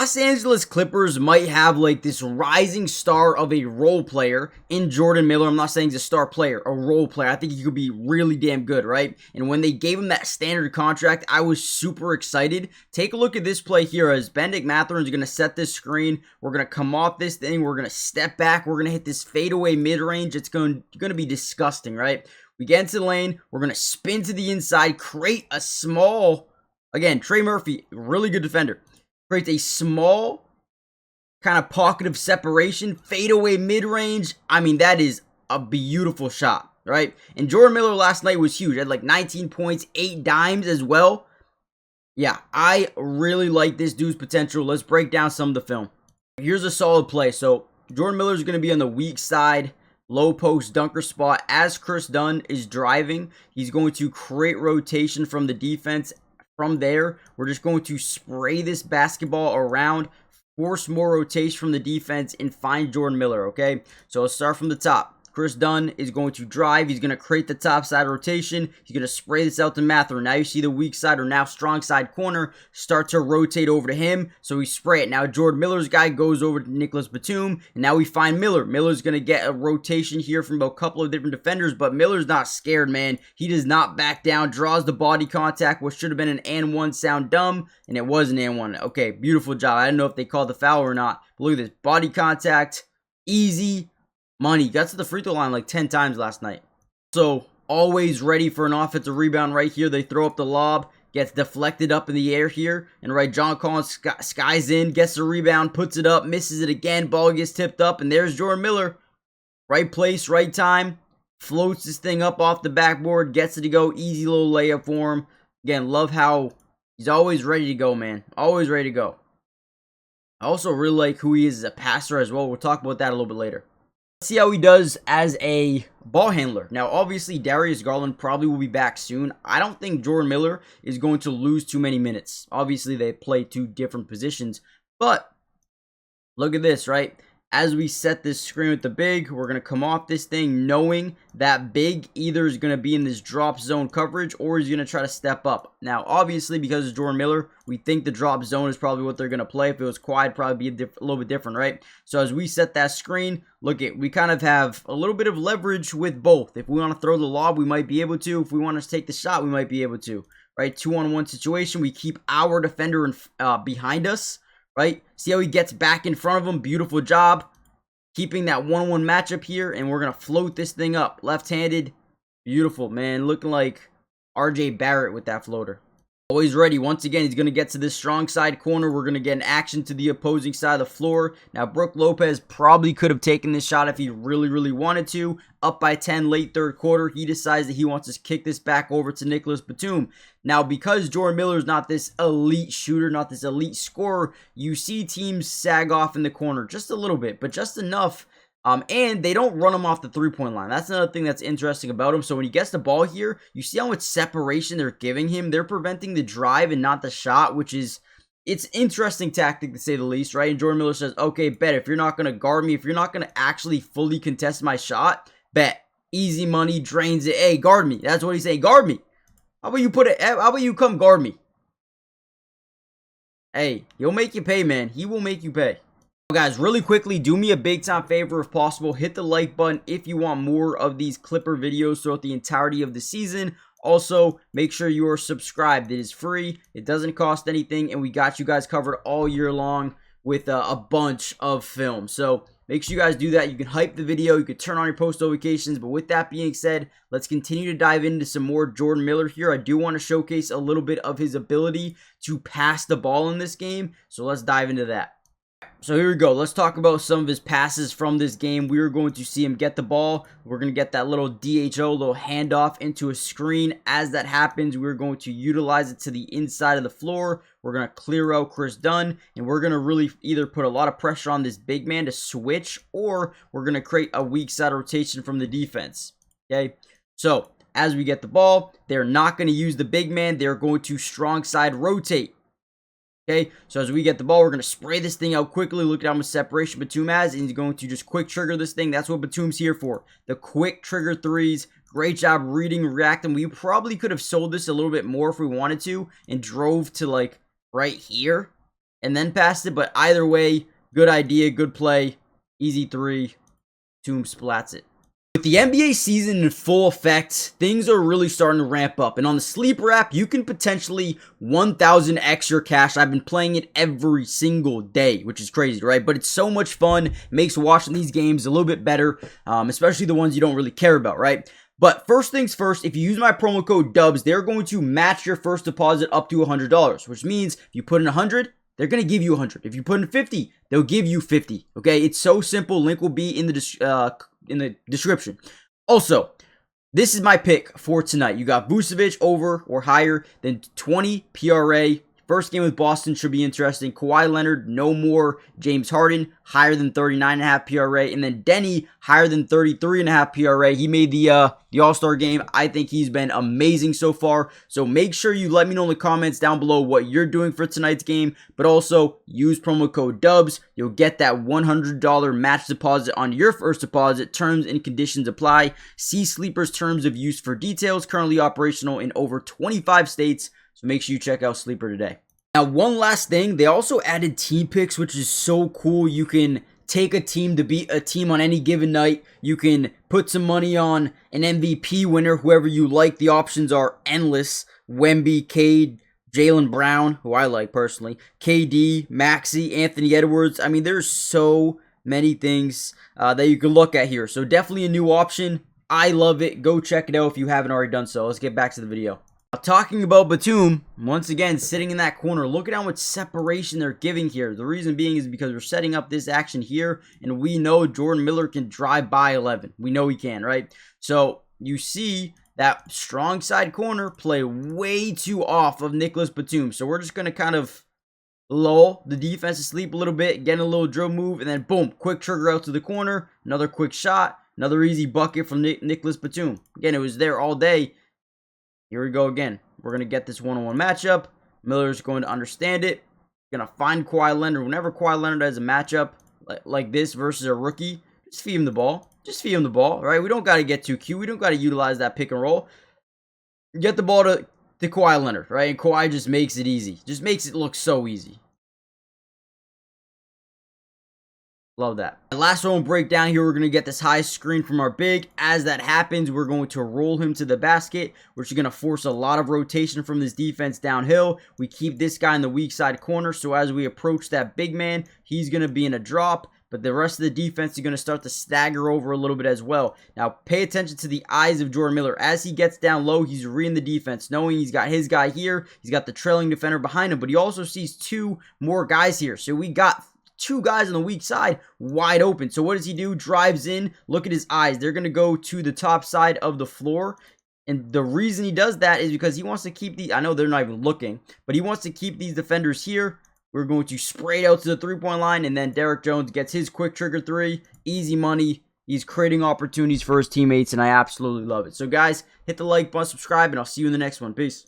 Los Angeles Clippers might have like this rising star of a role player in Jordan Miller. I'm not saying he's a star player, a role player. I think he could be really damn good, right? And when they gave him that standard contract, I was super excited. Take a look at this play here as Bennedict Mathurin is going to set this screen. We're going to come off this thing. We're going to step back. We're going to hit this fadeaway mid-range. It's going to be disgusting, right? We get into the lane. We're going to spin to the inside, create a small, again, Trey Murphy, really good defender. Creates a small kind of pocket of separation, fadeaway mid-range. I mean, that is a beautiful shot, right? And Jordan Miller last night was huge. He had like 19 points, 8 dimes as well. Yeah, I really like this dude's potential. Let's break down some of the film. Here's a solid play. So Jordan Miller is going to be on the weak side, low post dunker spot. As Chris Dunn is driving, he's going to create rotation from the defense. From there, we're just going to spray this basketball around, force more rotation from the defense, and find Jordan Miller, okay? So let's start from the top. Chris Dunn is going to drive. He's going to create the top side rotation. He's going to spray this out to Mathurin. Now you see the weak side or now strong side corner start to rotate over to him. So we spray it. Now Jordan Miller's guy goes over to Nicholas Batum. And now we find Miller. Miller's going to get a rotation here from a couple of different defenders. But Miller's not scared, man. He does not back down. Draws the body contact. What should have been an and one sound dumb. And it was an and one. Okay, beautiful job. I didn't know if they called the foul or not. But look at this. Body contact. Easy money. Got to the free throw line like 10 times last night. So, always ready for an offensive rebound right here. They throw up the lob. Gets deflected up in the air here. And right, John Collins skies in. Gets the rebound. Puts it up. Misses it again. Ball gets tipped up. And there's Jordan Miller. Right place, right time. Floats this thing up off the backboard. Gets it to go. Easy little layup for him. Again, love how he's always ready to go, man. Always ready to go. I also really like who he is as a passer as well. We'll talk about that a little bit later. See how he does as a ball handler. Now, obviously, Darius Garland probably will be back soon. I don't think Jordan Miller is going to lose too many minutes. Obviously, they play two different positions. But, look at this, right? As we set this screen with the big, we're going to come off this thing knowing that big either is going to be in this drop zone coverage or he's going to try to step up. Now, obviously, because it's Jordan Miller, we think the drop zone is probably what they're going to play. If it was quiet, it'd probably be a little bit different, right? So as we set that screen, look at, we kind of have a little bit of leverage with both. If we want to throw the lob, we might be able to. If we want to take the shot, we might be able to, right? 2-on-1 situation. We keep our defender behind us. Right? See how he gets back in front of him? Beautiful job. Keeping that 1-on-1 matchup here. And we're going to float this thing up. Left-handed. Beautiful, man. Looking like RJ Barrett with that floater. Always ready. Once again, he's going to get to this strong side corner. We're going to get an action to the opposing side of the floor. Now, Brook Lopez probably could have taken this shot if he really, really wanted to. Up by 10 late third quarter. He decides that he wants to kick this back over to Nicholas Batum. Now, because Jordan Miller is not this elite shooter, not this elite scorer, you see teams sag off in the corner just a little bit, but just enough. And they don't run him off the three-point line. That's another thing that's interesting about him. So when he gets the ball here, you see how much separation they're giving him. They're preventing the drive and not the shot, which is, it's interesting tactic to say the least, right? And Jordan Miller says, okay, bet if you're not going to guard me, if you're not going to actually fully contest my shot, bet. Easy money, drains it. Hey, guard me. That's what he's saying. Guard me. How about you come guard me? Hey, he'll make you pay, man. He will make you pay. Guys, really quickly, do me a big time favor if possible. Hit the like button if you want more of these Clipper videos throughout the entirety of the season. Also, make sure you are subscribed. It is free. It doesn't cost anything. And we got you guys covered all year long with a bunch of film. So make sure you guys do that. You can hype the video. You can turn on your post notifications. But with that being said, let's continue to dive into some more Jordan Miller here. I do want to showcase a little bit of his ability to pass the ball in this game. So let's dive into that. So here we go. Let's talk about some of his passes from this game. We are going to see him get the ball. We're going to get that little DHO, little handoff into a screen. As that happens, we're going to utilize it to the inside of the floor. We're going to clear out Chris Dunn, and we're going to really either put a lot of pressure on this big man to switch, or we're going to create a weak side rotation from the defense. Okay, so as we get the ball, they're not going to use the big man. They're going to strong side rotate. Okay, so as we get the ball, we're going to spray this thing out quickly. Look at how much separation Batum has, and he's going to just quick trigger this thing. That's what Batum's here for. The quick trigger threes. Great job reading, reacting. We probably could have sold this a little bit more if we wanted to and drove to like right here and then passed it. But either way, good idea, good play, easy three. Batum splats it. With the NBA season in full effect, things are really starting to ramp up. And on the Sleeper app, you can potentially 1,000x your cash. I've been playing it every single day, which is crazy, right? But it's so much fun. It makes watching these games a little bit better, especially the ones you don't really care about, right? But first things first, if you use my promo code DUBS, they're going to match your first deposit up to $100, which means if you put in 100, they're going to give you 100. If you put in 50, they'll give you 50. Okay, it's so simple. Link will be in the description. Also, this is my pick for tonight. You got Vucevic over or higher than 20 PRA. First game with Boston should be interesting. Kawhi Leonard, no more. James Harden, higher than 39.5 PRA. And then Denny, higher than 33.5 PRA. He made the All-Star game. I think he's been amazing so far. So make sure you let me know in the comments down below what you're doing for tonight's game. But also, use promo code DUBS. You'll get that $100 match deposit on your first deposit. Terms and conditions apply. See Sleeper's terms of use for details. Currently operational in over 25 states. So make sure you check out Sleeper today. Now, one last thing, they also added team picks, which is so cool. You can take a team to beat a team on any given night. You can put some money on an MVP winner, whoever you like. The options are endless. Wemby, Cade, Jaylen Brown, who I like personally, KD, Maxey, Anthony Edwards. I mean, there's so many things that you can look at here. So definitely a new option. I love it. Go check it out if you haven't already done so. Let's get back to the video. Talking about Batum, once again, sitting in that corner, look at how much separation they're giving here. The reason being is because we're setting up this action here, and we know Jordan Miller can drive by 11. We know he can, right? So you see that strong side corner play way too off of Nicholas Batum. So we're just going to kind of lull the defense to sleep a little bit, get a little drill move, and then boom, quick trigger out to the corner, another quick shot, another easy bucket from Nicholas Batum. Again, it was there all day. Here we go again. We're going to get this one-on-one matchup. Miller's going to understand it. Going to find Kawhi Leonard. Whenever Kawhi Leonard has a matchup like this versus a rookie, just feed him the ball. Just feed him the ball, right? We don't got to get too cute. We don't got to utilize that pick and roll. Get the ball to Kawhi Leonard, right? And Kawhi just makes it easy. Just makes it look so easy. Love that. The last one breakdown here, we're going to get this high screen from our big. As that happens, we're going to roll him to the basket, which is going to force a lot of rotation from this defense downhill. We keep this guy in the weak side corner, so as we approach that big man, he's going to be in a drop, but the rest of the defense is going to start to stagger over a little bit as well. Now, pay attention to the eyes of Jordan Miller. As he gets down low, he's reading the defense, knowing he's got his guy here. He's got the trailing defender behind him, but he also sees two more guys here. So we got two guys on the weak side wide open. So what does he do? Drives in. Look at his eyes. They're going to go to the top side of the floor. And the reason he does that is because he wants to keep these, I know they're not even looking, but he wants to keep these defenders here. We're going to spray it out to the three-point line, and then Derrick Jones gets his quick trigger three. Easy money. He's creating opportunities for his teammates, and I absolutely love it. So guys, hit the like button, subscribe, and I'll see you in the next one. Peace.